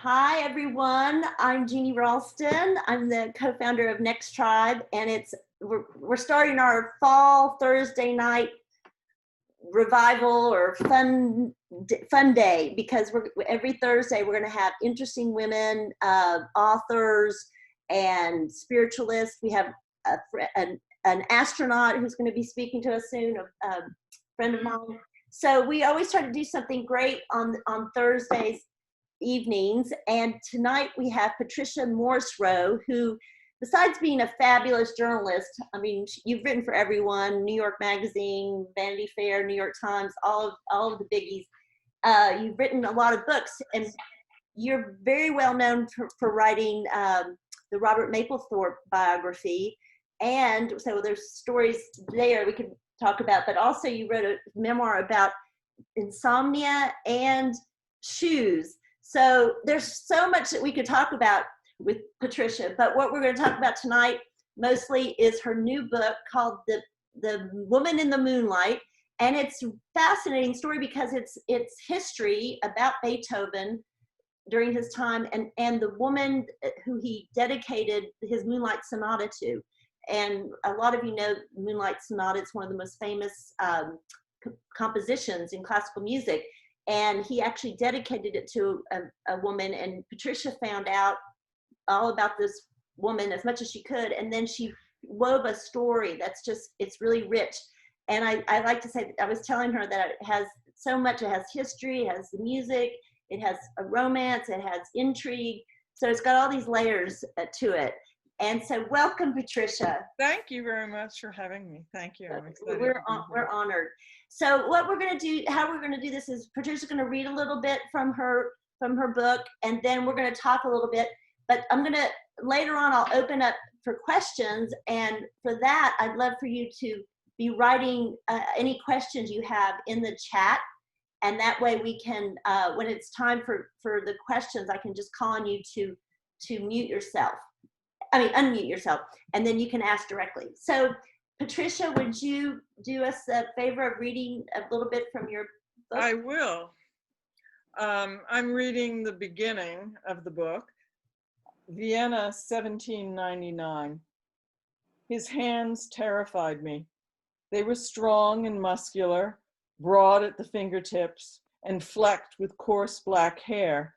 Hi, everyone. I'm Jeannie Ralston. I'm the co-founder of Next Tribe, and we're starting our fall Thursday night revival or fun day because every Thursday we're going to have interesting women, authors, and spiritualists. We have an astronaut who's going to be speaking to us soon, a friend of mine. So we always try to do something great on Thursdays evenings, and tonight we have Patricia Morrisroe, who, besides being a fabulous journalist, I mean, you've written for everyone, New York Magazine, Vanity Fair, New York Times, all of the biggies. You've written a lot of books, and you're very well known for writing the Robert Mapplethorpe biography, and so there's stories there we could talk about, but also you wrote a memoir about insomnia and shoes. So there's so much that we could talk about with Patricia, but what we're going to talk about tonight mostly is her new book called The Woman in the Moonlight, and it's a fascinating story because it's history about Beethoven during his time and the woman who he dedicated his Moonlight Sonata to. And a lot of you know Moonlight Sonata. It's one of the most famous compositions in classical music. And he actually dedicated it to a woman, and Patricia found out all about this woman as much as she could, and then she wove a story that's just, it's really rich. And I like to say, I was telling her that it has so much. It has history, it has the music, it has a romance, it has intrigue. So it's got all these layers to it. And so welcome, Patricia. Thank you very much for having me. Thank you. I'm excited. We're honored. So what we're going to do, how we're going to do this is Patricia's going to read a little bit from her book, and then we're going to talk a little bit. But I'm going to, later on, I'll open up for questions. And for that, I'd love for you to be writing any questions you have in the chat. And that way we can, when it's time for the questions, I can just call on you to mute yourself. Unmute yourself, and then you can ask directly. So Patricia, would you do us a favor of reading a little bit from your book? I will. I'm reading the beginning of the book, Vienna, 1799. His hands terrified me. They were strong and muscular, broad at the fingertips, and flecked with coarse black hair.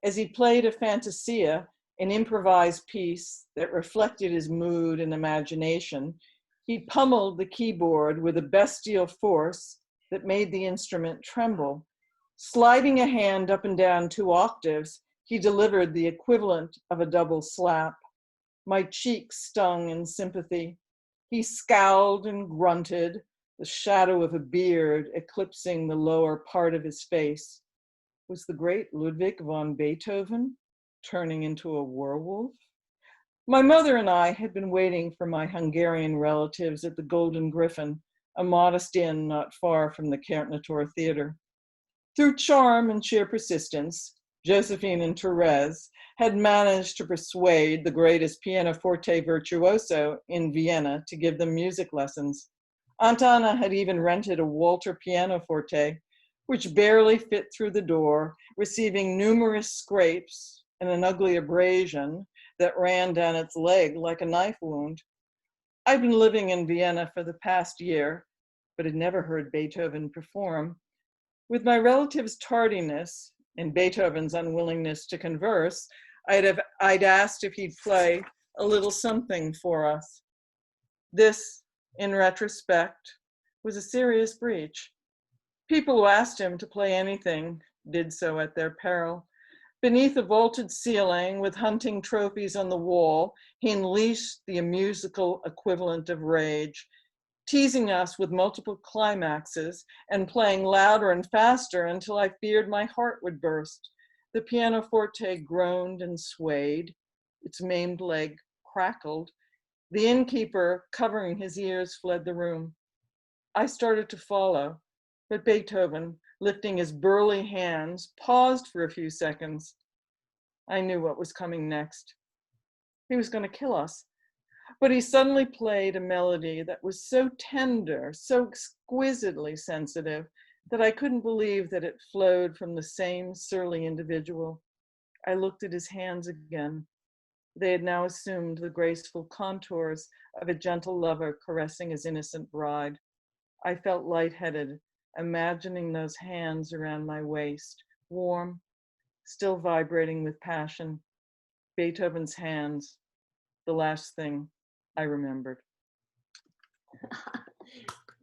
As he played a fantasia, an improvised piece that reflected his mood and imagination, he pummeled the keyboard with a bestial force that made the instrument tremble. Sliding a hand up and down 2 octaves, he delivered the equivalent of a double slap. My cheeks stung in sympathy. He scowled and grunted, the shadow of a beard eclipsing the lower part of his face. Was the great Ludwig von Beethoven turning into a werewolf? My mother and I had been waiting for my Hungarian relatives at the Golden Griffin, a modest inn not far from the Kärntner Theater. Through charm and sheer persistence, Josephine and Therese had managed to persuade the greatest pianoforte virtuoso in Vienna to give them music lessons. Aunt Anna had even rented a Walter pianoforte, which barely fit through the door, receiving numerous scrapes and an ugly abrasion that ran down its leg like a knife wound. I'd been living in Vienna for the past year, but had never heard Beethoven perform. With my relative's tardiness and Beethoven's unwillingness to converse, I'd asked if he'd play a little something for us. This, in retrospect, was a serious breach. People who asked him to play anything did so at their peril. Beneath a vaulted ceiling with hunting trophies on the wall, he unleashed the musical equivalent of rage, teasing us with multiple climaxes and playing louder and faster until I feared my heart would burst. The pianoforte groaned and swayed. Its maimed leg crackled. The innkeeper, covering his ears, fled the room. I started to follow, but Beethoven, lifting his burly hands, paused for a few seconds. I knew what was coming next. He was going to kill us. But he suddenly played a melody that was so tender, so exquisitely sensitive, that I couldn't believe that it flowed from the same surly individual. I looked at his hands again. They had now assumed the graceful contours of a gentle lover caressing his innocent bride. I felt lightheaded, imagining those hands around my waist, warm, still vibrating with passion. Beethoven's hands, the last thing I remembered.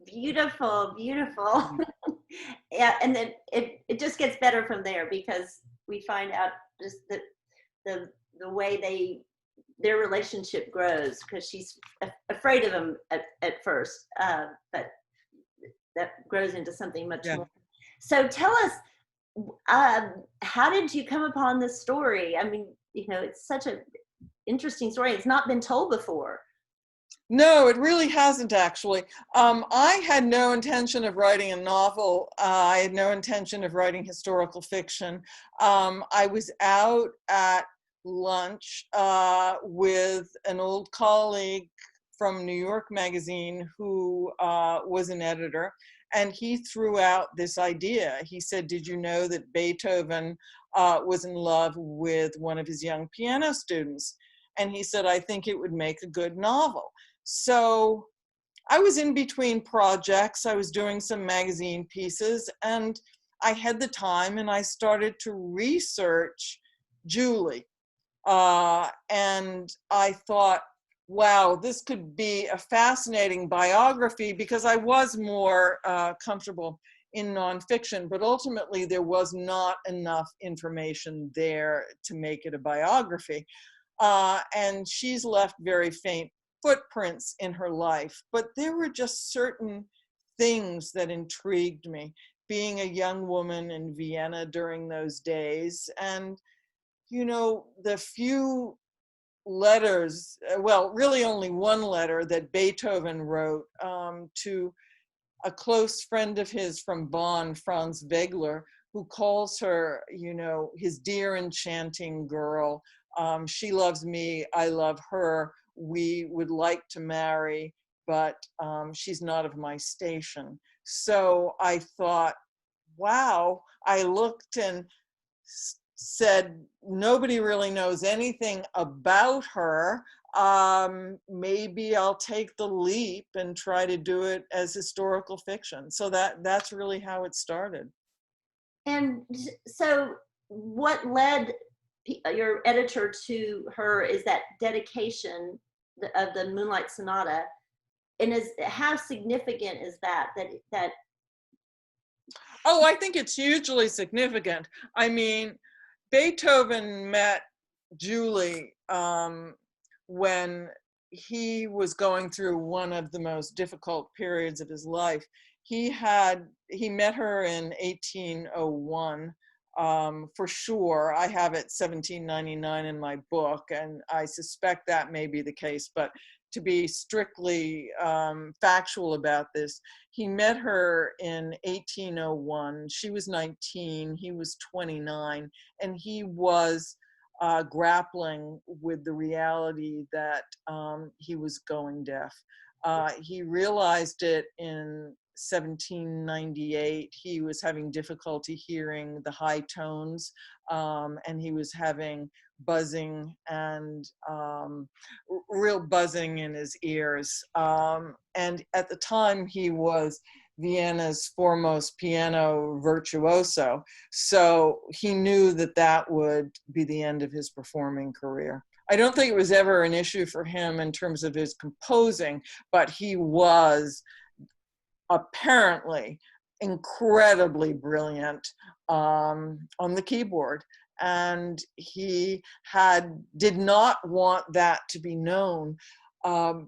Beautiful, beautiful. Yeah, and then it just gets better from there because we find out just the way their relationship grows because she's afraid of him at first, but that grows into something much more. So tell us, how did you come upon this story? I mean, it's such an interesting story. It's not been told before. No, it really hasn't actually. I had no intention of writing a novel. I had no intention of writing historical fiction. I was out at lunch with an old colleague from New York Magazine who was an editor, and he threw out this idea. He said, "Did you know that Beethoven was in love with one of his young piano students?" And he said, "I think it would make a good novel." So I was in between projects. I was doing some magazine pieces, and I had the time, and I started to research Julie. And I thought, wow, this could be a fascinating biography, because I was more comfortable in nonfiction, but ultimately there was not enough information there to make it a biography. And she's left very faint footprints in her life, but there were just certain things that intrigued me, being a young woman in Vienna during those days. And the few letters, well, really only one letter that Beethoven wrote to a close friend of his from Bonn, Franz Wegler, who calls her, his dear enchanting girl. She loves me, I love her. We would like to marry, but she's not of my station. So I thought, wow, I looked and said, nobody really knows anything about her. Maybe I'll take the leap and try to do it as historical fiction. So that's really how it started. And so what led your editor to her is that dedication of the Moonlight Sonata. And how significant is that? Oh, I think it's hugely significant. I mean, Beethoven met Julie when he was going through one of the most difficult periods of his life. He met her in 1801, for sure. I have it 1799 in my book, and I suspect that may be the case, but to be strictly factual about this, he met her in 1801. She was 19, he was 29, and he was grappling with the reality that he was going deaf. He realized it in 1798. He was having difficulty hearing the high tones, and he was having buzzing and real buzzing in his ears. And at the time, he was Vienna's foremost piano virtuoso. So he knew that that would be the end of his performing career. I don't think it was ever an issue for him in terms of his composing, but he was apparently incredibly brilliant on the keyboard. And he did not want that to be known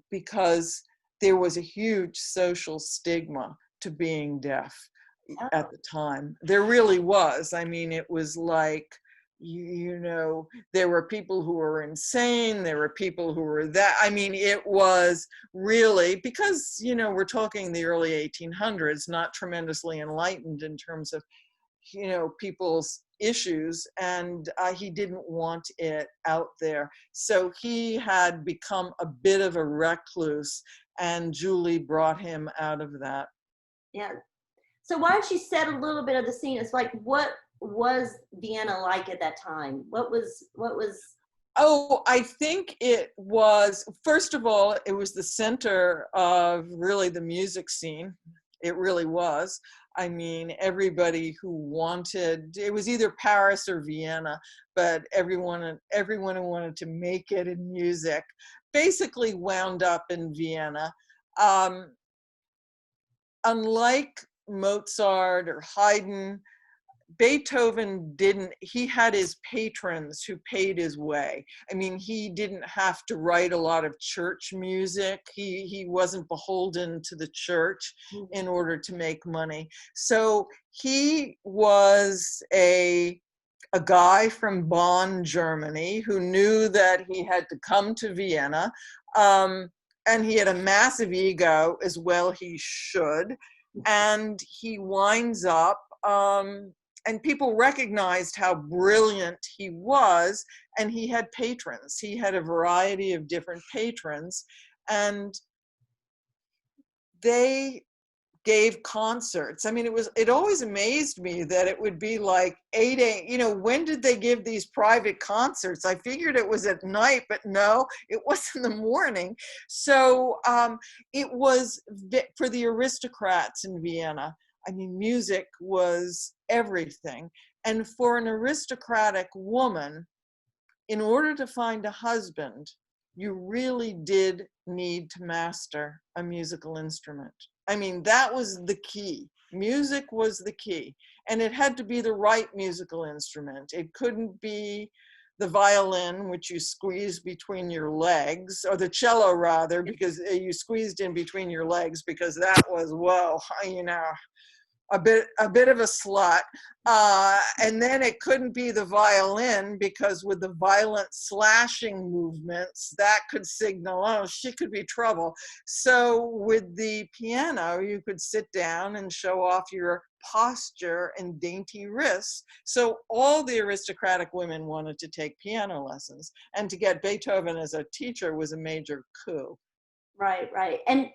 because there was a huge social stigma to being deaf at the time. There really was. I mean, it was like, there were people who were insane, there were people who were that. I mean, it was really, because, we're talking the early 1800s, not tremendously enlightened in terms of, people's issues, and he didn't want it out there. So he had become a bit of a recluse, and Julie brought him out of that. Yeah. So why don't you set a little bit of the scene? It's like, what was Vienna like at that time? What was Oh, I think it was, first of all, it was the center of really the music scene. It really was. I mean, everybody who wanted, it was either Paris or Vienna, but everyone who wanted to make it in music basically wound up in Vienna. Unlike Mozart or Haydn, Beethoven he had his patrons who paid his way. I mean, he didn't have to write a lot of church music. He wasn't beholden to the church in order to make money. So he was a guy from Bonn, Germany, who knew that he had to come to Vienna. And he had a massive ego, as well he should. And he winds up, and people recognized how brilliant he was, and he had patrons. He had a variety of different patrons, and they gave concerts. I mean, it always amazed me that it would be like 8 a.m. You know, when did they give these private concerts? I figured it was at night, but no, it was in the morning. So it was for the aristocrats in Vienna. I mean, music was everything. And for an aristocratic woman, in order to find a husband, you really did need to master a musical instrument. I mean, that was the key. Music was the key. And it had to be the right musical instrument. It couldn't be the violin, which you squeezed between your legs, or the cello rather, because you squeezed in between your legs, because that was, whoa, you know, a bit of a slut. And then it couldn't be the violin, because with the violent slashing movements, that could signal, oh, she could be trouble. So with the piano, you could sit down and show off your posture and dainty wrists. So all the aristocratic women wanted to take piano lessons, and to get Beethoven as a teacher was a major coup. Right, right. And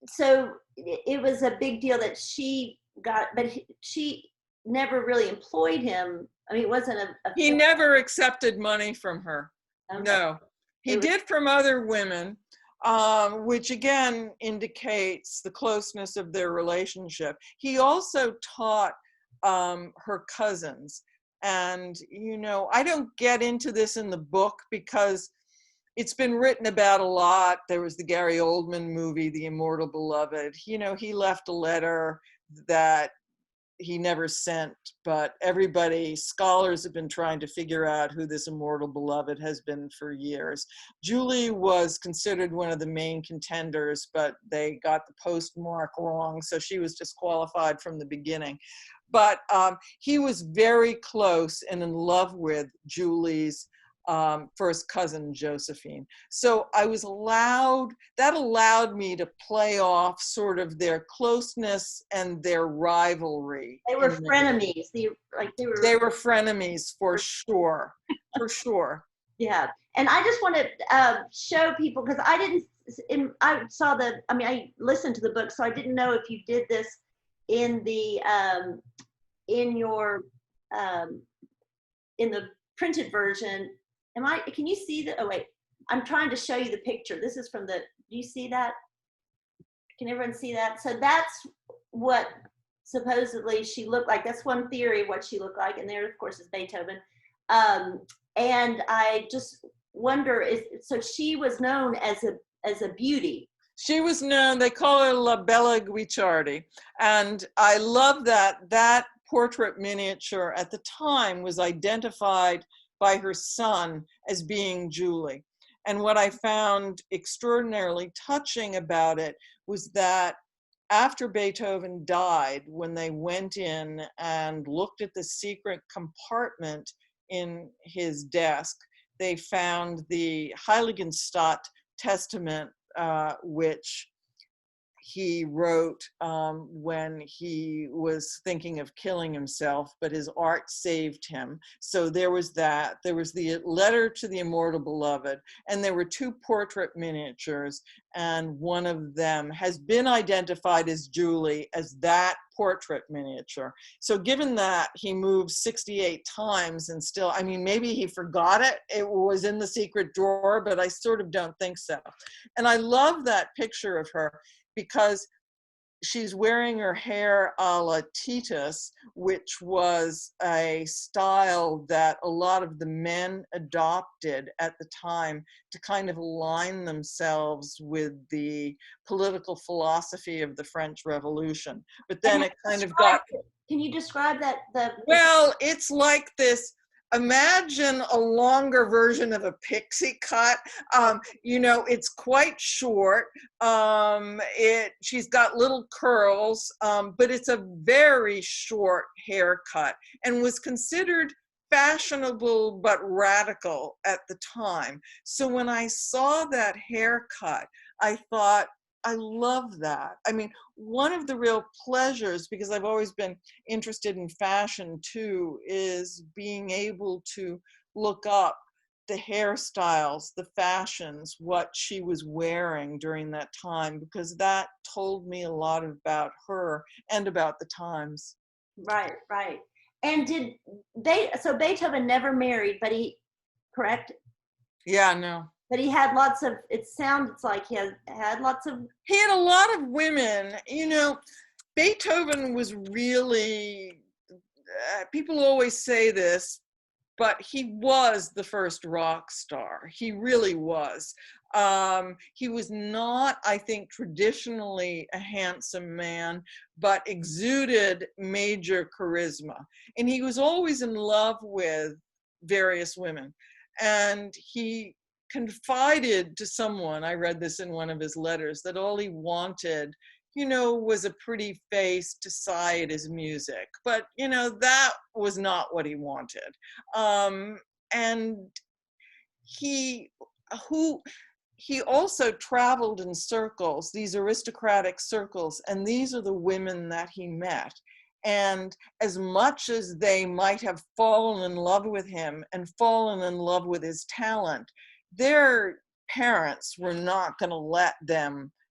so it was a big deal that she got, but she never really employed him. I mean, it wasn't a He never accepted money from her. Okay. No, he did from other women, which again indicates the closeness of their relationship. He also taught her cousins. And, you know, I don't get into this in the book because it's been written about a lot. There was the Gary Oldman movie, The Immortal Beloved. You know, he left a letter that he never sent, but scholars have been trying to figure out who this immortal beloved has been for years. Julie was considered one of the main contenders, but they got the postmark wrong, so she was disqualified from the beginning. But he was very close and in love with Julie's first cousin, Josephine. So that allowed me to play off sort of their closeness and their rivalry. They were frenemies. They were frenemies for sure, for sure. Yeah, and I just want to show people, because I listened to the book, so I didn't know if you did this in the in the printed version. Can you see the, oh wait, I'm trying to show you the picture. This is from do you see that? Can everyone see that? So that's what supposedly she looked like. That's one theory of what she looked like. And there, of course, is Beethoven. And I just wonder, so she was known as a beauty. She was known, they call her La Bella Guicciardi. And I love that portrait miniature at the time was identified by her son as being Julie. And what I found extraordinarily touching about it was that after Beethoven died, when they went in and looked at the secret compartment in his desk, they found the Heiligenstadt Testament, which he wrote when he was thinking of killing himself, but his art saved him. So there was that. There was the letter to the immortal beloved, and there were 2 portrait miniatures, and one of them has been identified as Julie as that portrait miniature. So given that he moved 68 times and still, I mean, maybe he forgot it. It was in the secret drawer, but I sort of don't think so. And I love that picture of her because she's wearing her hair a la Titus, which was a style that a lot of the men adopted at the time to kind of align themselves with the political philosophy of the French Revolution. But then it kind of got... Can you describe that? Well, it's like this. Imagine a longer version of a pixie cut. You know, it's quite short. She's got little curls, but it's a very short haircut and was considered fashionable but radical at the time. So when I saw that haircut, I thought, I love that. I mean, one of the real pleasures, because I've always been interested in fashion too, is being able to look up the hairstyles, the fashions, what she was wearing during that time, because that told me a lot about her and about the times. Right, right. And so Beethoven never married, but correct? Yeah, no. But he had lots of, it sounds like he had lots of... He had a lot of women. You know, Beethoven was really, people always say this, but he was the first rock star. He really was. He was not, I think, traditionally a handsome man, but exuded major charisma. And he was always in love with various women. And he confided to someone, I read this in one of his letters, that all he wanted, you know, was a pretty face to sigh at his music. But, you know, that was not what he wanted. And he also traveled in circles, these aristocratic circles, and these are the women that he met. And as much as they might have fallen in love with him and fallen in love with his talent, their parents were not going to let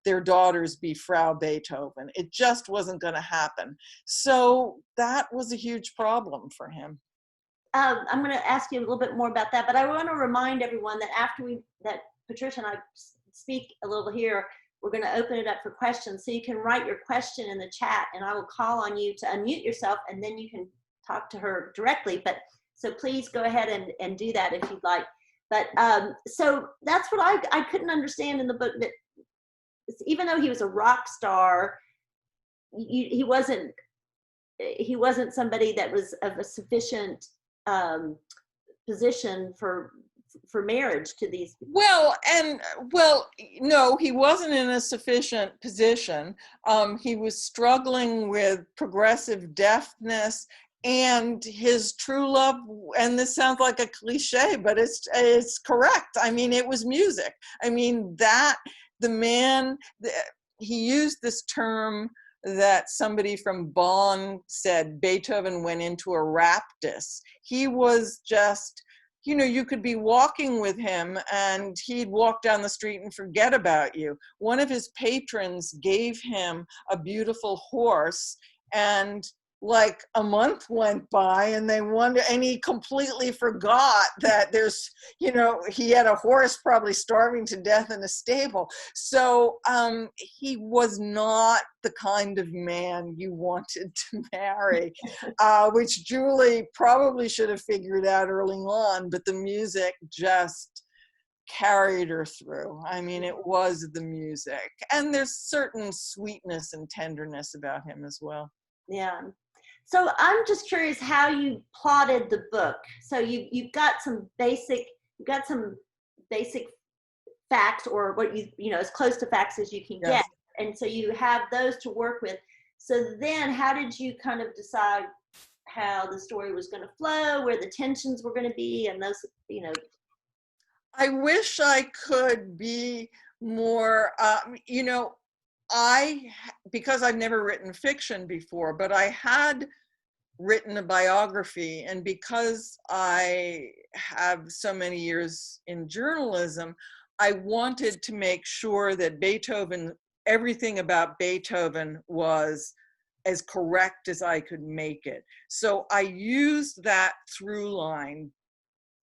their daughters be Frau Beethoven. It just wasn't going to happen. So that was a huge problem for him. I'm going to ask you a little bit more about that, but I want to remind everyone that that Patricia and I speak a little here, we're going to open it up for questions. So you can write your question in the chat and I will call on you to unmute yourself and then you can talk to her directly. But so please go ahead and do that if you'd like. But so that's what I couldn't understand in the book, that even though he was a rock star, he wasn't somebody that was of a sufficient position for marriage to these. Well, no, he wasn't in a sufficient position. He was struggling with progressive deafness and his true love, and this sounds like a cliche, but it's correct. I mean, it was music. I mean, he used this term that somebody from Bonn said, Beethoven went into a raptus. He was just, you know, you could be walking with him and he'd walk down the street and forget about you. One of his patrons gave him a beautiful horse, and like a month went by and he completely forgot that there's, you know, he had a horse probably starving to death in a stable. So he was not the kind of man you wanted to marry, which Julie probably should have figured out early on, but the music just carried her through. I mean, it was the music, and there's certain sweetness and tenderness about him as well. Yeah. So I'm just curious how you plotted the book. So you've got some basic facts, or what you know, as close to facts as you can Yes. get. And so you have those to work with. So then how did you kind of decide how the story was going to flow, where the tensions were going to be, and those, you know? I wish I could be more, you know, because I've never written fiction before, but I had written a biography, and because I have so many years in journalism, I wanted to make sure that everything about Beethoven was as correct as I could make it. So I used that through line,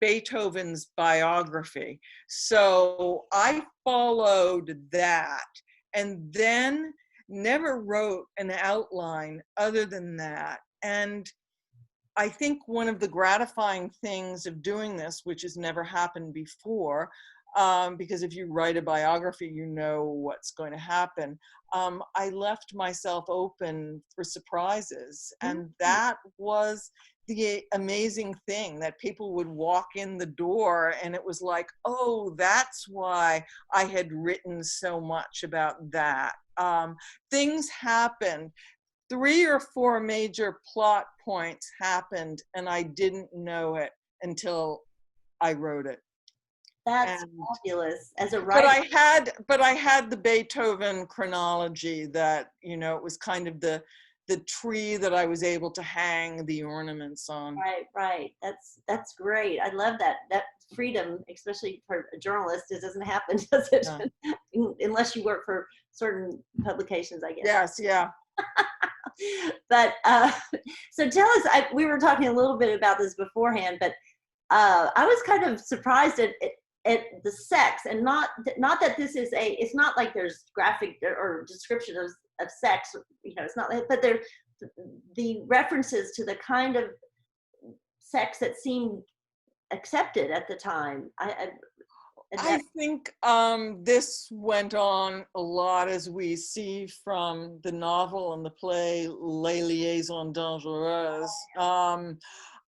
Beethoven's biography. So I followed that and then never wrote an outline other than that. And I think one of the gratifying things of doing this, which has never happened before, because if you write a biography, you know what's going to happen. I left myself open for surprises. And that was the amazing thing, that people would walk in the door and it was like, oh, that's why I had written so much about that. Things happened. 3 or 4 major plot points happened and I didn't know it until I wrote it. That's fabulous. As a writer, But I had the Beethoven chronology that, you know, it was kind of the tree that I was able to hang the ornaments on. Right. That's great. I love that freedom, especially for a journalist. It doesn't happen, does it? No. Unless you work for certain publications, I guess. Yes, yeah. But so tell us. We were talking a little bit about this beforehand, but I was kind of surprised at the sex, and not that this is it's not like there's graphic or description of sex, you know, it's not, but there the references to the kind of sex that seemed accepted at the time. I think this went on a lot, as we see from the novel and the play Les Liaisons Dangereuses.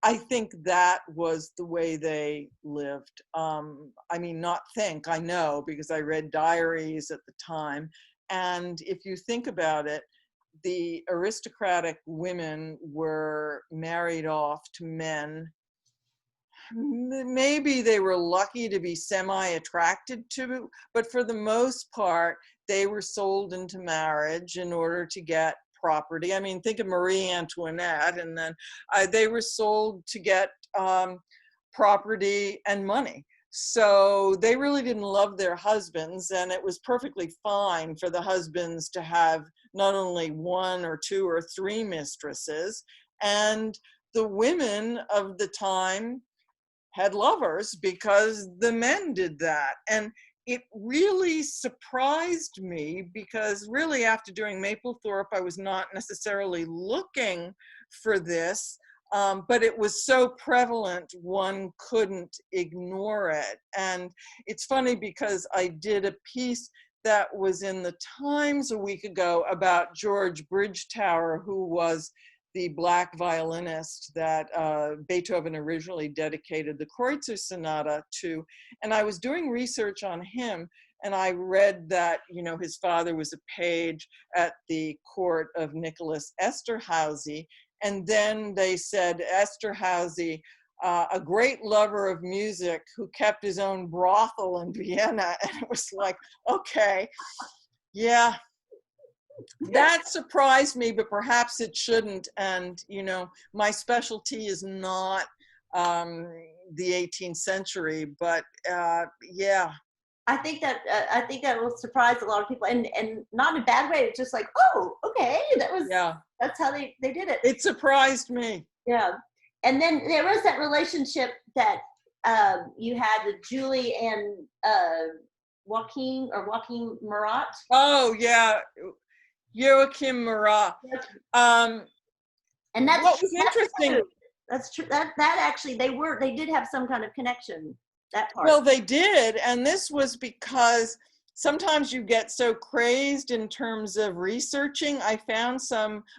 I think that was the way they lived. I mean, I know, because I read diaries at the time. And if you think about it, the aristocratic women were married off to men. Maybe they were lucky to be semi-attracted to, but for the most part, they were sold into marriage in order to get property. I mean, think of Marie Antoinette, and then they were sold to get property and money. So they really didn't love their husbands, and it was perfectly fine for the husbands to have not only 1 or 2 or 3 mistresses. And the women of the time had lovers because the men did that. And it really surprised me, because really after doing Mapplethorpe, I was not necessarily looking for this, but it was so prevalent, one couldn't ignore it. And it's funny because I did a piece that was in the Times a week ago about George Bridgetower, who was the Black violinist that Beethoven originally dedicated the Kreutzer Sonata to. And I was doing research on him, and I read that, you know, his father was a page at the court of Nicholas Esterhazy. And then they said Esterhazy, a great lover of music who kept his own brothel in Vienna. And it was like, okay, yeah. That surprised me, but perhaps it shouldn't. And, you know, my specialty is not the 18th century, but yeah. I think that will surprise a lot of people, and not in a bad way. It's just like, oh, okay, that's how they did it. It surprised me. Yeah. And then there was that relationship that you had with Julie and Joachim Murat. Oh, yeah. Joachim Murat. And that's what was interesting. That's true. That actually they did have some kind of connection. That part. Well, they did, and this was because sometimes you get so crazed in terms of researching. I found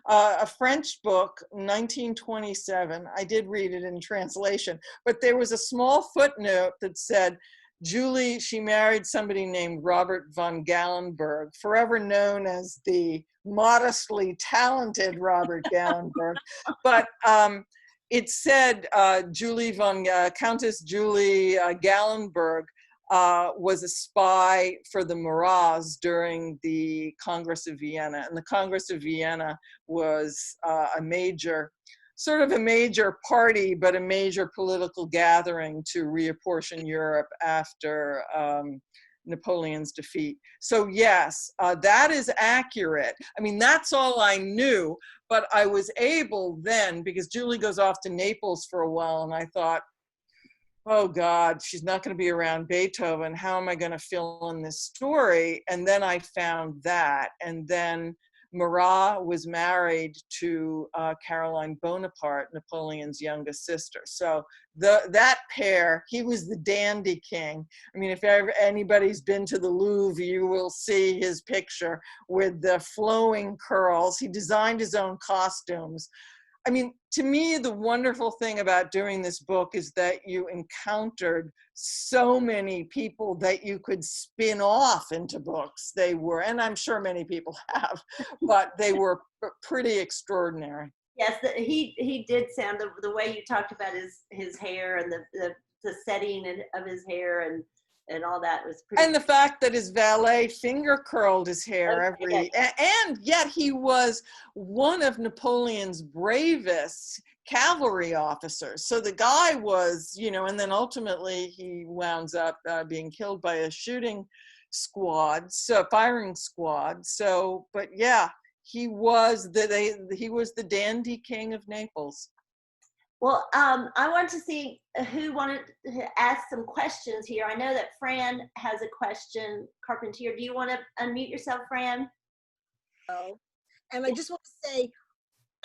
a French book, 1927. I did read it in translation, but there was a small footnote that said, Julie, she married somebody named Robert von Gallenberg, forever known as the modestly talented Robert Gallenberg. But it said Countess Julie Gallenberg was a spy for the Maras during the Congress of Vienna. And the Congress of Vienna was sort of a major party, but a major political gathering to reapportion Europe after Napoleon's defeat. So yes, that is accurate. I mean, that's all I knew, but I was able then, because Julie goes off to Naples for a while, and I thought, oh God, she's not going to be around Beethoven. How am I going to fill in this story? And then I found that. And then Marat was married to Caroline Bonaparte, Napoleon's youngest sister. So that pair, he was the dandy king. I mean, if ever anybody's been to the Louvre, you will see his picture with the flowing curls. He designed his own costumes. I mean, to me, the wonderful thing about doing this book is that you encountered so many people that you could spin off into books. They were, and I'm sure many people have, but they were pretty extraordinary. Yes, he did sound, the way you talked about his hair and the setting of his hair and all that was pretty. And the fact that his valet finger curled his hair and yet he was one of Napoleon's bravest cavalry officers. So the guy was, you know, and then ultimately he wounds up being killed by a shooting squad, firing squad. So, but yeah, he was the dandy king of Naples. Well, I want to see who wanted to ask some questions here. I know that Fran has a question. Carpentier, do you want to unmute yourself, Fran? Oh, and I just want to say,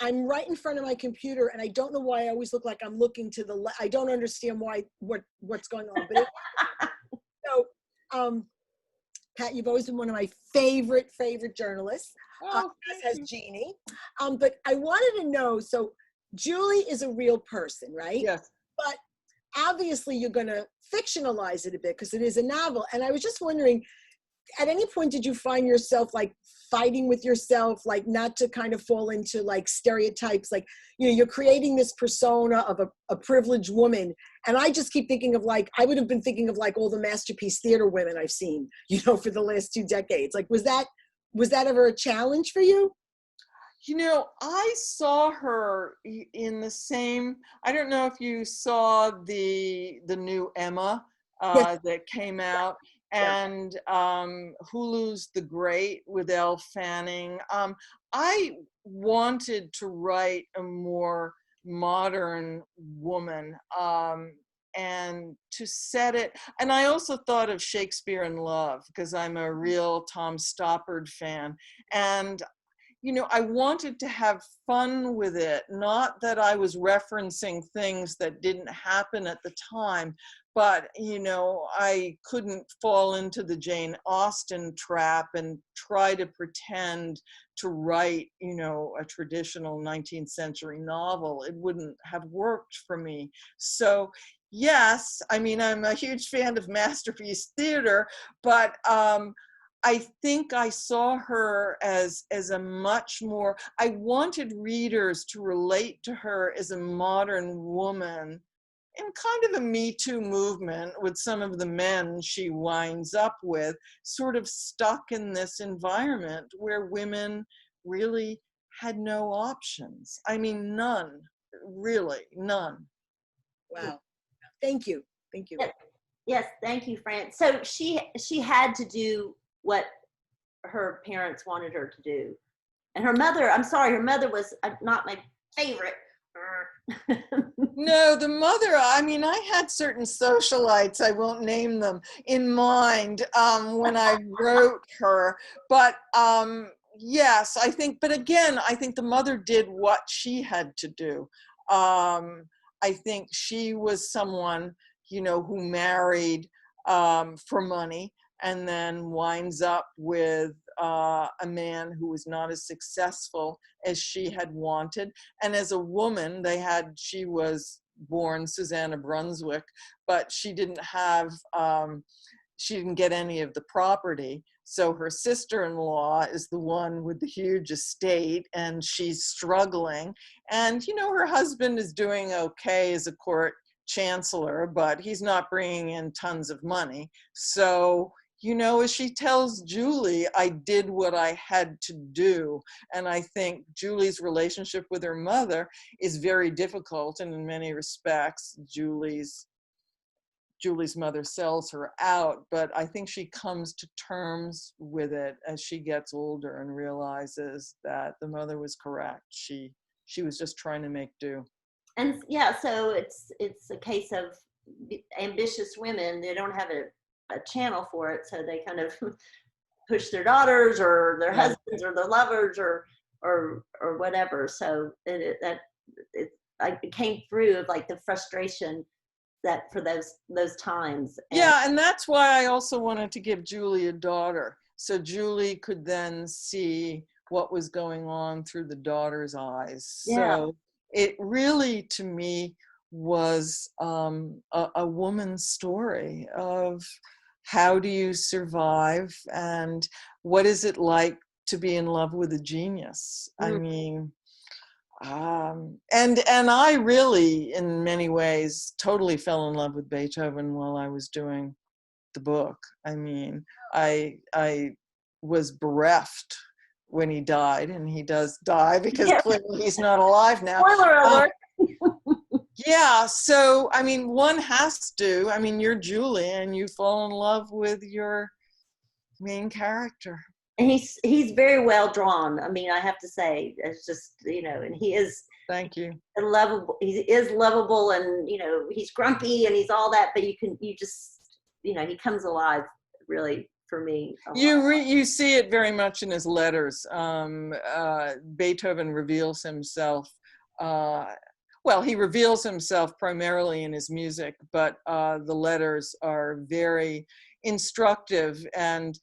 I'm right in front of my computer, and I don't know why I always look like I'm looking to the left. I don't understand what's going on. But so, Pat, you've always been one of my favorite journalists, as has Jeannie. But I wanted to know, so Julie is a real person, right? Yes. But obviously you're going to fictionalize it a bit because it is a novel. And I was just wondering, at any point did you find yourself like fighting with yourself, like not to kind of fall into like stereotypes, like, you know, you're creating this persona of a privileged woman. And I just keep thinking of like, I would have been thinking of like all the Masterpiece Theater women I've seen, you know, for the last 2 decades. Like, was that ever a challenge for you? You know, I saw her in the same, I don't know if you saw the new Emma that came out, and Hulu's The Great with Elle Fanning. I wanted to write a more modern woman and to set it, and I also thought of Shakespeare in Love because I'm a real Tom Stoppard fan, and you know, I wanted to have fun with it, not that I was referencing things that didn't happen at the time, but, you know, I couldn't fall into the Jane Austen trap and try to pretend to write, you know, a traditional 19th century novel. It wouldn't have worked for me. So, yes, I mean, I'm a huge fan of Masterpiece Theater, but I think I saw her as a much more, I wanted readers to relate to her as a modern woman in kind of a Me Too movement with some of the men she winds up with, sort of stuck in this environment where women really had no options. I mean, none, really, none. Wow. Thank you. Thank you. Yes, thank you, Fran. So she had to do what her parents wanted her to do. And her mother, I'm sorry, her mother was not my favorite. No, the mother, I mean, I had certain socialites, I won't name them, in mind when I wrote her. But yes, I think, but again, I think the mother did what she had to do. I think she was someone, you know, who married for money and then winds up with a man who was not as successful as she had wanted. And as a woman, she was born Susanna Brunswick, but she didn't get any of the property. So her sister-in-law is the one with the huge estate, and she's struggling. And, you know, her husband is doing okay as a court chancellor, but he's not bringing in tons of money. So, you know, as she tells Julie, I did what I had to do. And I think Julie's relationship with her mother is very difficult. And in many respects, Julie's mother sells her out, but I think she comes to terms with it as she gets older and realizes that the mother was correct. She was just trying to make do. And yeah, so it's a case of ambitious women. They don't have a channel for it, so they kind of push their daughters or their husbands or their lovers or whatever. So it came through of like the frustration that for those times. Yeah, and that's why I also wanted to give Julie a daughter, so Julie could then see what was going on through the daughter's eyes. Yeah. So it really, to me, was a woman's story of how do you survive and what is it like to be in love with a genius. I mean, and I really, in many ways, totally fell in love with Beethoven while I was doing the book. I mean, I was bereft when he died, and he does die because clearly he's not alive now. Spoiler alert. Yeah, so I mean, one has to. I mean, you're Julie, and you fall in love with your main character. And he's very well drawn. I mean, I have to say, it's just, you know, and he is. Thank you. Lovable. He is lovable, and you know, he's grumpy and he's all that. But you just, you know, he comes alive really for me. You see it very much in his letters. Beethoven reveals himself. Well, he reveals himself primarily in his music, but the letters are very instructive. And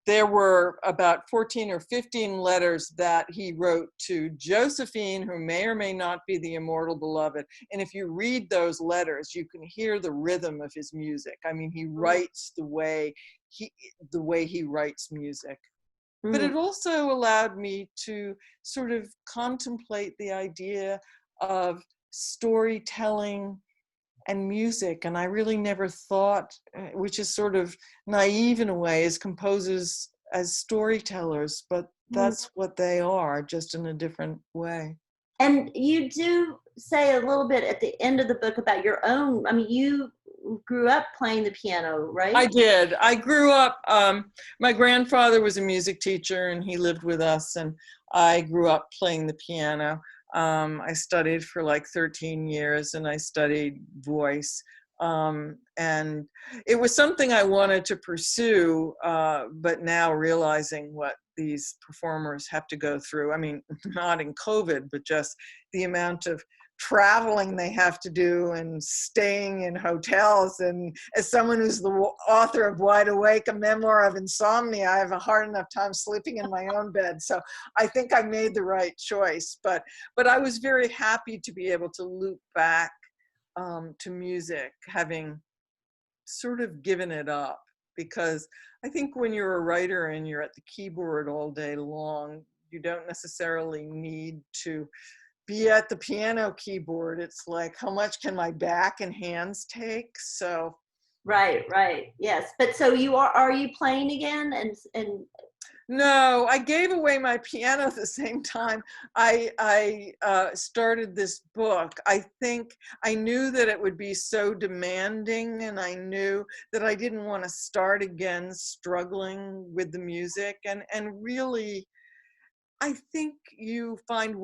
there were about 14 or 15 letters that he wrote to Josephine, who may or may not be the immortal beloved. And if you read those letters, you can hear the rhythm of his music. I mean, he writes the way he writes music. But it also allowed me to sort of contemplate the idea of storytelling and music. And I really never thought, which is sort of naive in a way, as composers as storytellers, but that's what they are, just in a different way. And you do say a little bit at the end of the book about your own, I mean, you grew up playing the piano, right? I did. I grew up, my grandfather was a music teacher and he lived with us, and I grew up playing the piano. I studied for like 13 years and I studied voice. And it was something I wanted to pursue, but now realizing what these performers have to go through, I mean, not in COVID, but just the amount of traveling they have to do and staying in hotels. And as someone who's the author of Wide Awake, a memoir of insomnia, I have a hard enough time sleeping in my own bed. So I think I made the right choice, but I was very happy to be able to loop back to music, having sort of given it up, because I think when you're a writer and you're at the keyboard all day long, you don't necessarily need to be at the piano keyboard. It's like, how much can my back and hands take? So Right, yes. But so are you playing again? And no, I gave away my piano at the same time I started this book. I think I knew that it would be so demanding, and I knew that I didn't want to start again struggling with the music. And really, I think you find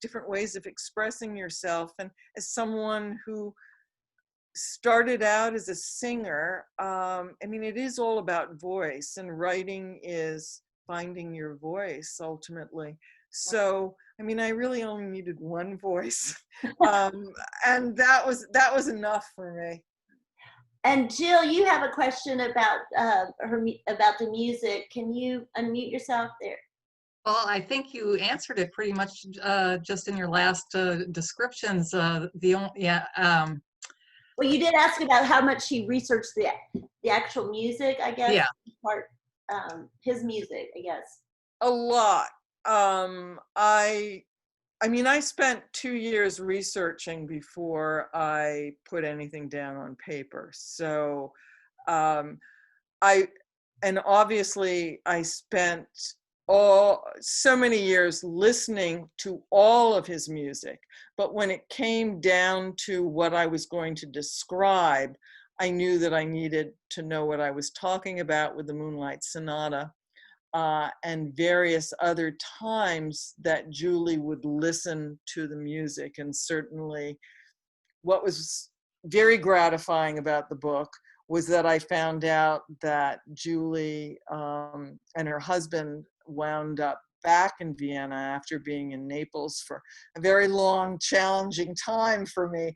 different ways of expressing yourself. And as someone who started out as a singer, I mean, it is all about voice, and writing is finding your voice ultimately. So, I mean, I really only needed one voice, and that was enough for me. And Jill, you have a question about about the music. Can you unmute yourself there? Well, I think you answered it pretty much just in your last descriptions. Well, you did ask about how much he researched the actual music, I guess. Yeah. Part, his music, I guess. A lot. I mean, I spent 2 years researching before I put anything down on paper. So um, and obviously I spent so many years listening to all of his music. But when it came down to what I was going to describe, I knew that I needed to know what I was talking about with the Moonlight Sonata. And various other times that Julie would listen to the music. And certainly what was very gratifying about the book was that I found out that Julie and her husband wound up back in Vienna after being in Naples for a very long, challenging time for me.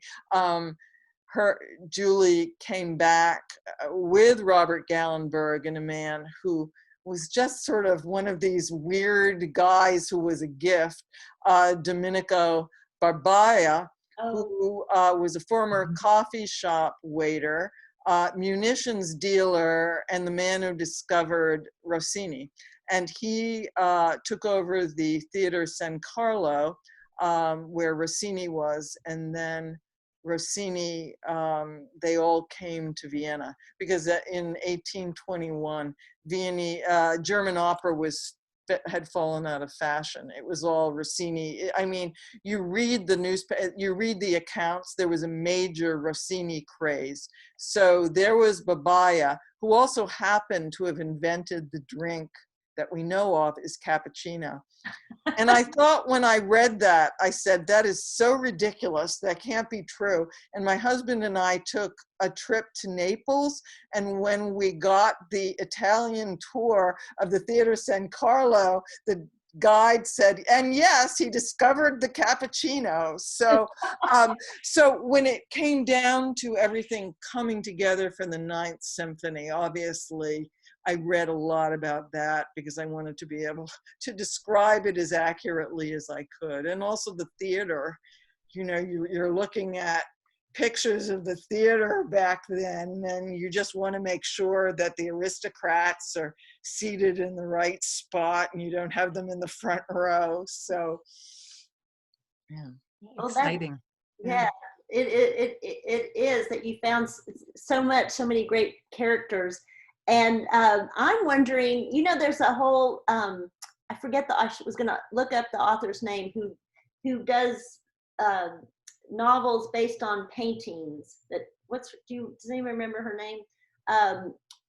Julie came back with Robert Gallenberg, and a man who was just sort of one of these weird guys who was a gift, Domenico Barbaia, who was a former coffee shop waiter, munitions dealer, and the man who discovered Rossini. And he took over the Theater San Carlo, where Rossini was, and then Rossini, they all came to Vienna because in 1821, German opera had fallen out of fashion. It was all Rossini. I mean, you read the accounts, there was a major Rossini craze. So there was Barbaia, who also happened to have invented the drink that we know of as cappuccino. And I thought when I read that, I said, that is so ridiculous. That can't be true. And my husband and I took a trip to Naples. And when we got the Italian tour of the Theater San Carlo, the guide said, and yes, he discovered the cappuccino. So, so when it came down to everything coming together for the Ninth Symphony, obviously, I read a lot about that because I wanted to be able to describe it as accurately as I could. And also the theater, you know, you're looking at pictures of the theater back then, and you just want to make sure that the aristocrats are seated in the right spot and you don't have them in the front row. So, yeah. Well, Exciting. Yeah, it is that you found so many great characters. And I'm wondering, you know, there's a whole, I forget I was going to look up the author's name who does novels based on paintings. Does anyone remember her name?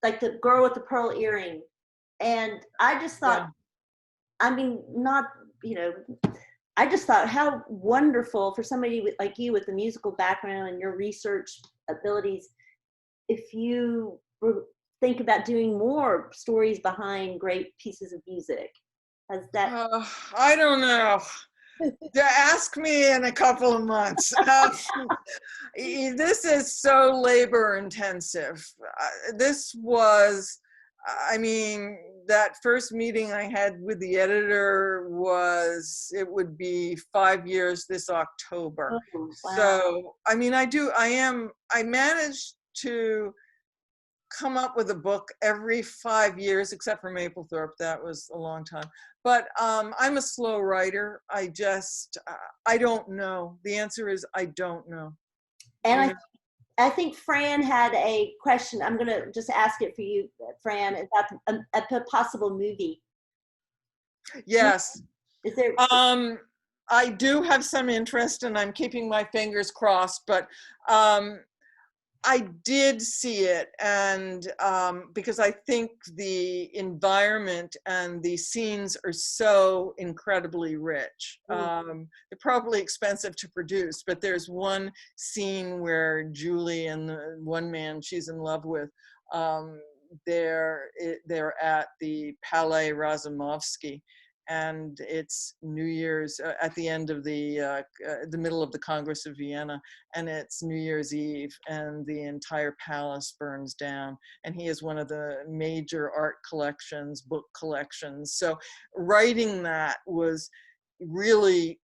Like the girl with the pearl earring. And I just thought, I mean, not, you know, I just thought how wonderful for somebody like you with the musical background and your research abilities, if you think about doing more stories behind great pieces of music. Has that? I don't know. Ask me in a couple of months. This is so labor intensive. This was, I mean, that first meeting I had with the editor it would be 5 years this October. Oh, wow. So, I mean, I managed to come up with a book every 5 years, except for Mapplethorpe. That was a long time. But I'm a slow writer. I don't know. The answer is I don't know. And I think Fran had a question. I'm going to just ask it for you, Fran, about a possible movie. Yes. Is there? I do have some interest, and I'm keeping my fingers crossed, but I did see it, and because I think the environment and the scenes are so incredibly rich. They're probably expensive to produce, but there's one scene where Julie and the one man she's in love with, they're at the Palais Razumovsky, and it's New Year's at the end of the middle of the Congress of Vienna, and it's New Year's Eve, and the entire palace burns down, and he has one of the major art collections, book collections. So writing that was really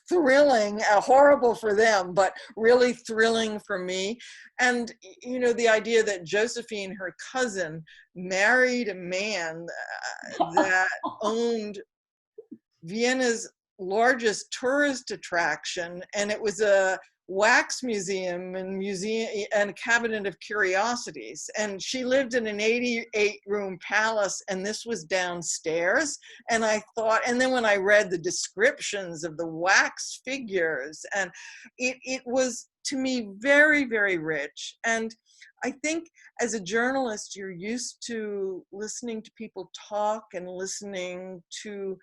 thrilling, horrible for them, but really thrilling for me. And, you know, the idea that Josephine, her cousin, married a man that owned Vienna's largest tourist attraction, and it was a wax museum and a cabinet of curiosities. And she lived in an 88-room palace, and this was downstairs. And I thought, and then when I read the descriptions of the wax figures, and it was to me very, very rich. And I think as a journalist, you're used to listening to people talk and listening to,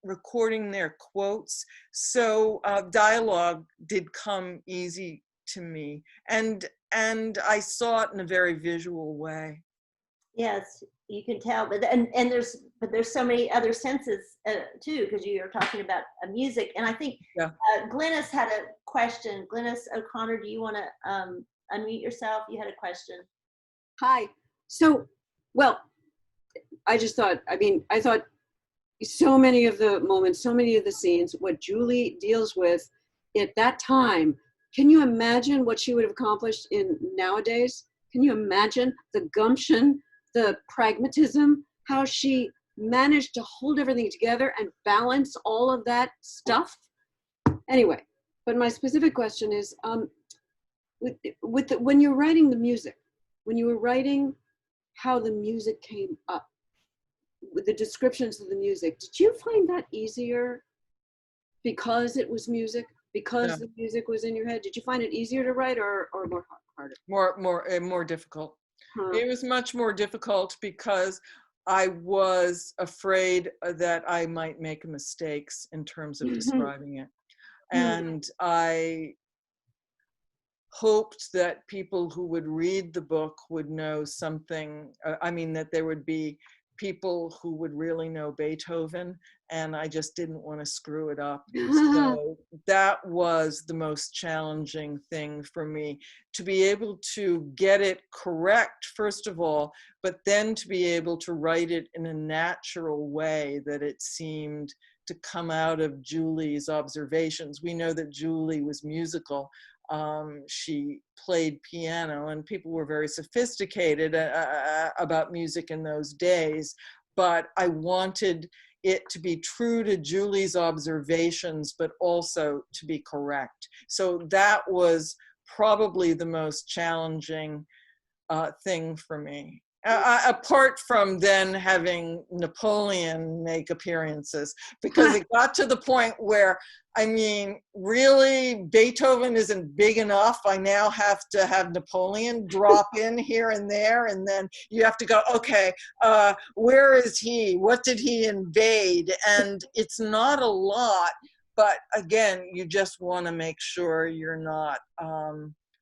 recording their quotes. So dialogue did come easy to me, and I saw it in a very visual way. Yes, you can tell, but there's so many other senses too, because you are talking about music, and I think Yeah. Glynis had a question. Glynis O'Connor, do you want to unmute yourself? You had a question. Hi. So, well, I thought so many of the moments, so many of the scenes, what Julie deals with at that time, can you imagine what she would have accomplished in nowadays? Can you imagine the gumption, the pragmatism, how she managed to hold everything together and balance all of that stuff? Anyway, but my specific question is, when you're writing the music, when you were writing how the music came up, with the descriptions of the music, did you find that easier because it was music, because the music was in your head? Did you find it easier to write or more harder? More difficult. Huh. It was much more difficult because I was afraid that I might make mistakes in terms of describing it. And I hoped that people who would read the book would know something, that there would be people who would really know Beethoven, and I just didn't want to screw it up. So that was the most challenging thing for me, to be able to get it correct, first of all, but then to be able to write it in a natural way that it seemed to come out of Julie's observations. We know that Julie was musical. She played piano, and people were very sophisticated about music in those days, but I wanted it to be true to Julie's observations, but also to be correct. So that was probably the most challenging thing for me. Apart from then having Napoleon make appearances, because it got to the point where, really, Beethoven isn't big enough. I now have to have Napoleon drop in here and there, and then you have to go, okay, where is he? What did he invade? And it's not a lot, but again, you just want to make sure you're not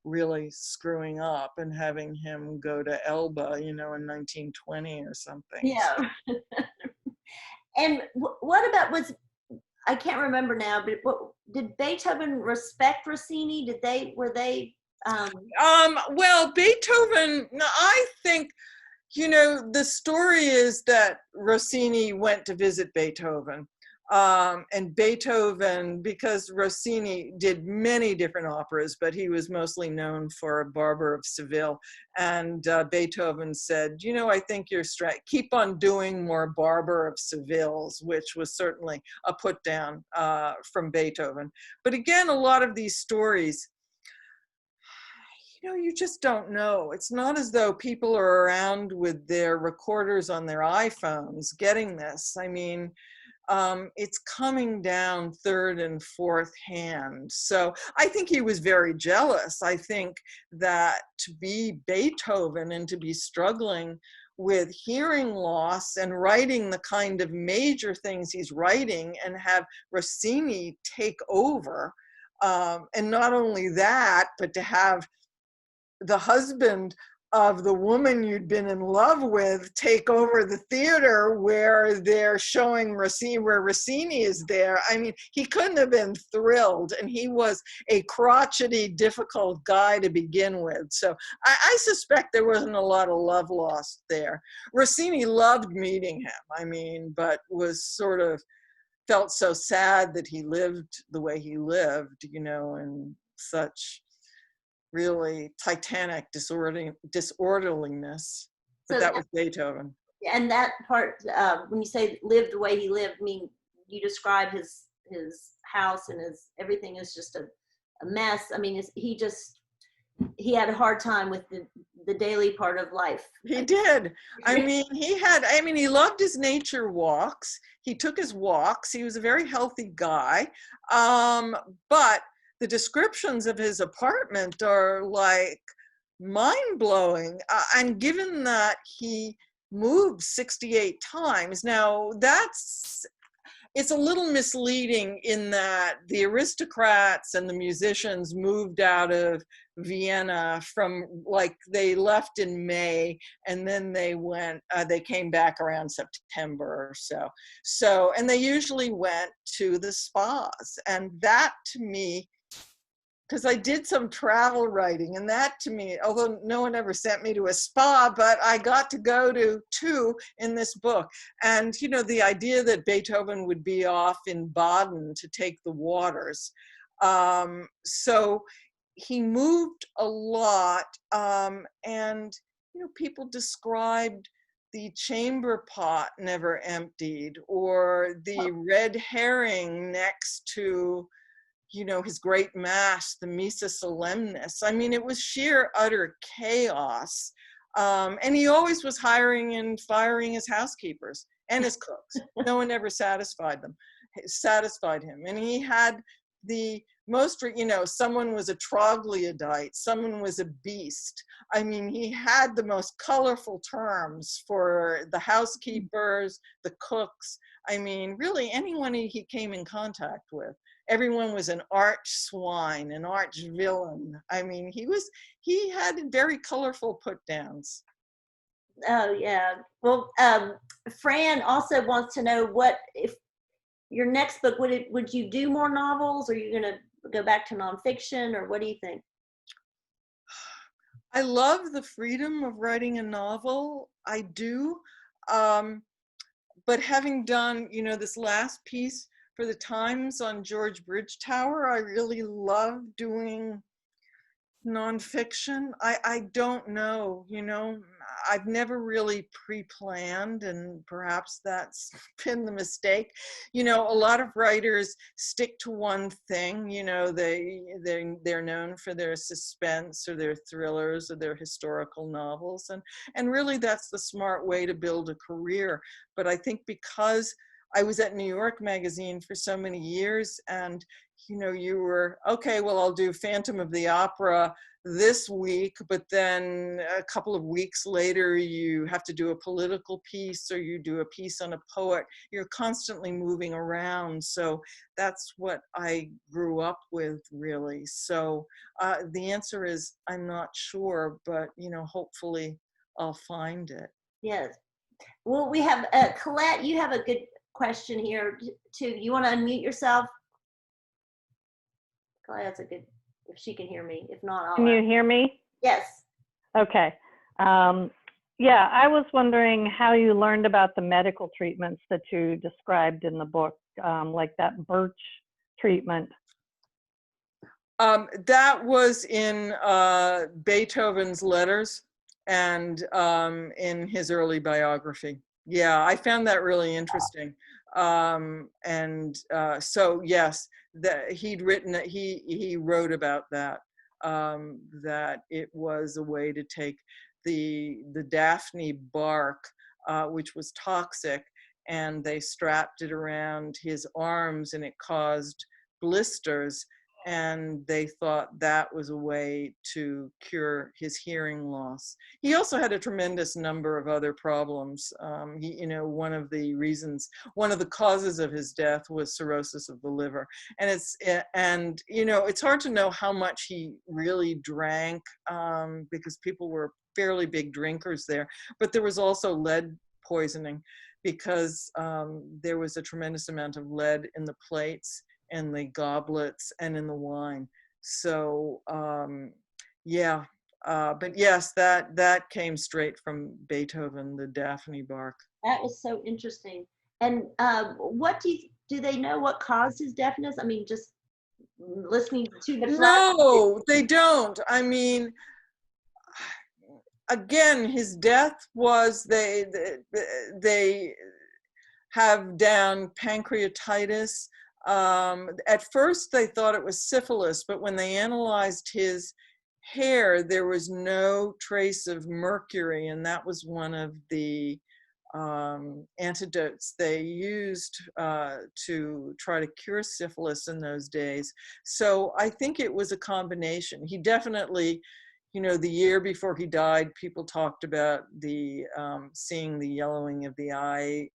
really screwing up and having him go to Elba, in 1920 or something. Yeah. And what about, I can't remember now, but did Beethoven respect Rossini? Were they? Well, Beethoven, no, I think, the story is that Rossini went to visit Beethoven. And Beethoven, because Rossini did many different operas, but he was mostly known for Barber of Seville. And Beethoven said, I think you're keep on doing more Barber of Sevilles, which was certainly a put down from Beethoven. But again, a lot of these stories, you just don't know. It's not as though people are around with their recorders on their iPhones getting this. It's coming down third and fourth hand. So I think he was very jealous. I think that to be Beethoven and to be struggling with hearing loss and writing the kind of major things he's writing, and have Rossini take over, and not only that, but to have the husband of the woman you'd been in love with take over the theater where they're showing Rossini, where Rossini is there. He couldn't have been thrilled, and he was a crotchety, difficult guy to begin with. So I suspect there wasn't a lot of love lost there. Rossini loved meeting him, but was felt so sad that he lived the way he lived, in such really titanic disorderliness. But So that was Beethoven. And that part, when you say lived the way he lived, you describe his house and his everything is just a mess. I mean, he had a hard time with the daily part of life. He did. I mean, he loved his nature walks. He took his walks. He was a very healthy guy. But the descriptions of his apartment are like mind-blowing. And given that he moved 68 times, now it's a little misleading in that the aristocrats and the musicians moved out of Vienna they left in May and then they came back around September or so. And they usually went to the spas. And that to me, because I did some travel writing, and that to me, although no one ever sent me to a spa, but I got to go to two in this book. And, the idea that Beethoven would be off in Baden to take the waters. So he moved a lot, and, people described the chamber pot never emptied, or the red herring next to his great mass, the Missa Solemnis. I mean, it was sheer utter chaos. And he always was hiring and firing his housekeepers and his cooks. No one ever satisfied him. And he had the most, someone was a troglodyte, someone was a beast. I mean, he had the most colorful terms for the housekeepers, the cooks. I mean, really anyone he came in contact with. Everyone was an arch swine, an arch villain. I mean, he had very colorful put downs. Oh yeah. Well, Fran also wants to know what if your next book, would you do more novels, or are you going to go back to nonfiction, or what do you think? I love the freedom of writing a novel. I do. But having done, this last piece for the Times on George Bridgetower, I really love doing nonfiction. I don't know, I've never really pre-planned, and perhaps that's been the mistake. A lot of writers stick to one thing, they're known for their suspense or their thrillers or their historical novels, and really that's the smart way to build a career. But I think because I was at New York Magazine for so many years, and you were, okay, well, I'll do Phantom of the Opera this week, but then a couple of weeks later, you have to do a political piece, or you do a piece on a poet. You're constantly moving around. So that's what I grew up with, really. So the answer is, I'm not sure, but, hopefully I'll find it. Yes. Well, we have Colette, you have a good question here too. You want to unmute yourself? That's a good, if she can hear me. If not, I'll. Can you hear me? Yes. Okay. Yeah, I was wondering how you learned about the medical treatments that you described in the book, like that birch treatment. That was in Beethoven's letters and in his early biography. Yeah, I found that really interesting. So yes, that he'd written that he wrote about that, that it was a way to take the Daphne bark, which was toxic, and they strapped it around his arms, and it caused blisters. And they thought that was a way to cure his hearing loss. He also had a tremendous number of other problems. One of the causes of his death was cirrhosis of the liver. And it's hard to know how much he really drank, because people were fairly big drinkers there. But there was also lead poisoning, because there was a tremendous amount of lead in the plates and the goblets and in the wine. So but yes, that came straight from Beethoven, the Daphne bark. That is so interesting. And what do they know what caused his deafness? I mean, just listening to the No, they don't. I mean, again, his death was, they have down pancreatitis. At first they thought it was syphilis, but when they analyzed his hair, there was no trace of mercury, and that was one of the antidotes they used to try to cure syphilis in those days. So I think it was a combination. He definitely, you know, the year before he died, people talked about the seeing the yellowing of the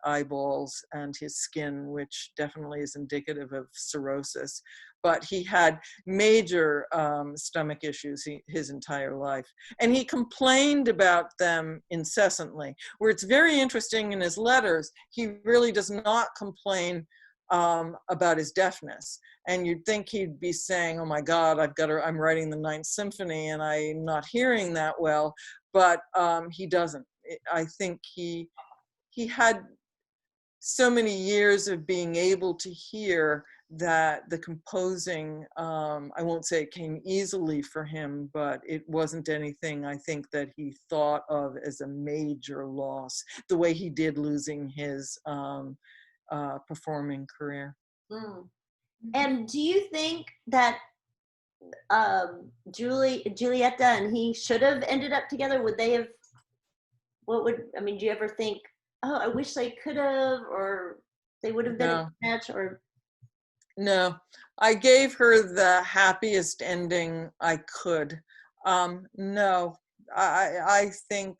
eyeballs and his skin, which definitely is indicative of cirrhosis. But he had major stomach issues his entire life. And he complained about them incessantly, where it's very interesting in his letters, he really does not complain about his deafness. And you'd think he'd be saying, oh my God, I'm writing the Ninth Symphony and I'm not hearing that well, but he doesn't. I think he had so many years of being able to hear that the composing, I won't say it came easily for him, but it wasn't anything I think that he thought of as a major loss, the way he did losing his performing career. Mm. And do you think that Julieta and he should have ended up together? Would they have, do you ever think, oh, I wish they could have, or they would have been a match, or? No, I gave her the happiest ending I could. No, I think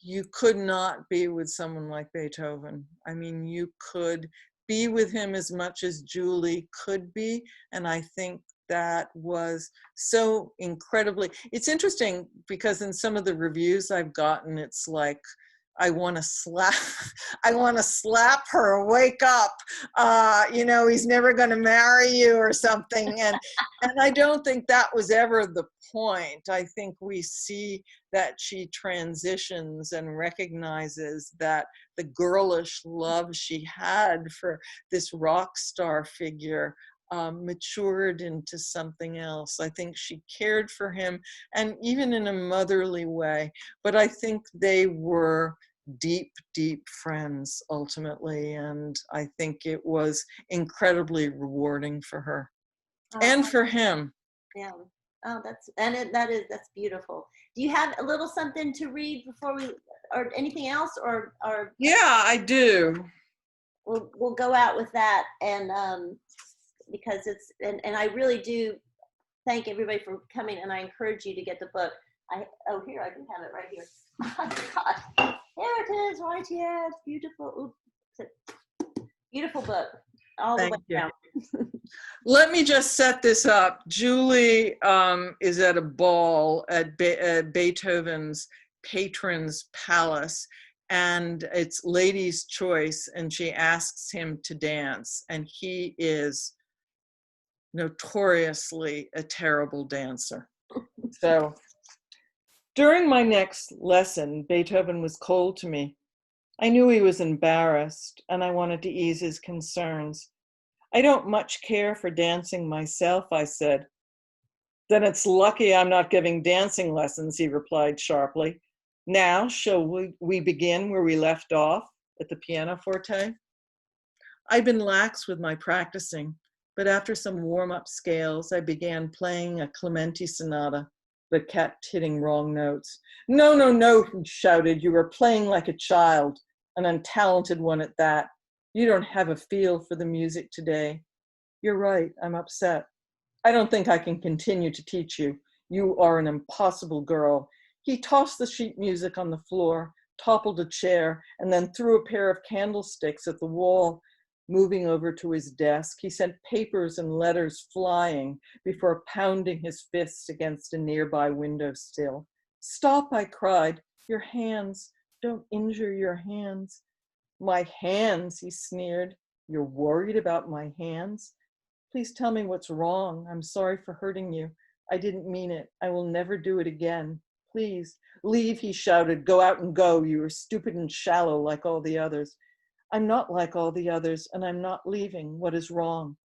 you could not be with someone like Beethoven. I mean, you could be with him as much as Julie could be, and I think that was so incredibly, it's interesting because in some of the reviews I've gotten, it's like, I want to slap her, wake up, you know, he's never going to marry you or something. And I don't think that was ever the point. I think we see that she transitions and recognizes that the girlish love she had for this rock star figure matured into something else. I think she cared for him, and even in a motherly way, but I think they were deep, deep friends ultimately, and I think it was incredibly rewarding for her and for him. Yeah. Oh, that's beautiful. Do you have a little something to read before we, or anything else, or Yeah, I do. We'll go out with that, and because it's, and I really do thank everybody for coming, and I encourage you to get the book. Here, I do have it right here. Oh, God. There it is, right here. It's beautiful. Oops. Beautiful book, all the way down. Let me just set this up. Julie is at a ball at Beethoven's patron's palace, and it's ladies' choice, and she asks him to dance, and he is notoriously a terrible dancer. So during my next lesson, Beethoven was cold to me. I knew he was embarrassed, and I wanted to ease his concerns. I don't much care for dancing myself, I said. Then it's lucky I'm not giving dancing lessons, he replied sharply. Now, shall we begin where we left off, at the pianoforte? I'd been lax with my practicing, but after some warm-up scales, I began playing a Clementi sonata, but kept hitting wrong notes. No, no, no, he shouted. You were playing like a child, an untalented one at that. You don't have a feel for the music today. You're right, I'm upset. I don't think I can continue to teach you. You are an impossible girl. He tossed the sheet music on the floor, toppled a chair, and then threw a pair of candlesticks at the wall. Moving over to his desk, he sent papers and letters flying before pounding his fists against a nearby windowsill. Stop, I cried. Your hands. Don't injure your hands. My hands, he sneered. You're worried about my hands? Please tell me what's wrong. I'm sorry for hurting you. I didn't mean it. I will never do it again. Please, leave, he shouted. Go out and go. You are stupid and shallow like all the others. I'm not like all the others, and I'm not leaving. What is wrong?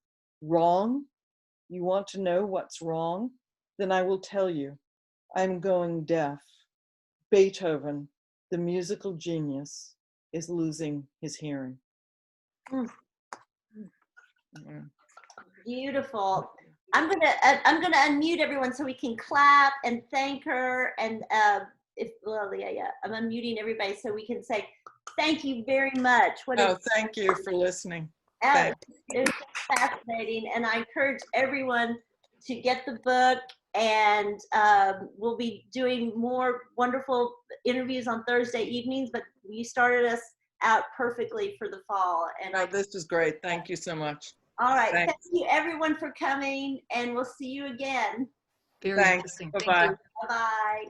Wrong? You want to know what's wrong? Then I will tell you. I'm going deaf. Beethoven, the musical genius, is losing his hearing. Mm. Mm. Beautiful. I'm gonna unmute everyone so we can clap and thank her. And yeah, I'm unmuting everybody so we can say thank you very much. Oh, thank you for listening. It Thanks. was fascinating, and I encourage everyone to get the book. And we'll be doing more wonderful interviews on Thursday evenings. But you started us out perfectly for the fall. And Oh, this is great. Thank you so much. all right, Thanks. thank you everyone for coming, and we'll see you again. Very Thanks. interesting. Bye-bye. Thank you. Bye-bye.